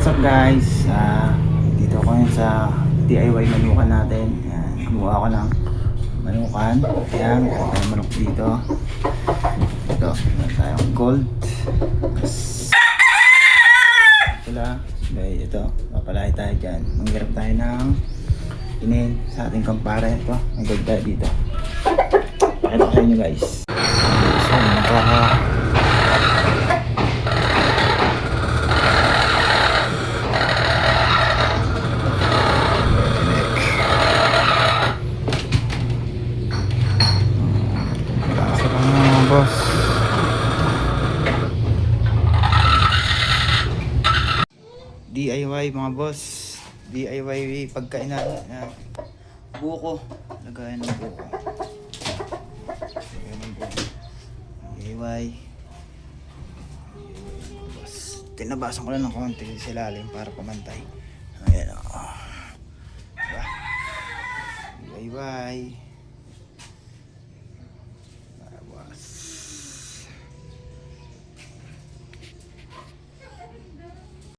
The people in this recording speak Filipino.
What's up guys? Dito ko yun sa DIY manukan natin. Ayan, kumuha ko ng manukan. Ayan, meron tayong manok dito. Ito, meron tayong gold. Pula. Okay, ito, papalaki tayo dyan. Manghirap tayo ng inin sa ating kampare. Ito, may gold tayo dito. Pakita ko sa inyo guys. So, boss. DIY mga boss. DIY pagkainan. Ayan. Buko. Lagayan ng buko. Lagayan ng buko. DIY. Boss. Tinabasan ko lang ng konti sa ilalim para pamantay. Ayan o. Diba? DIY.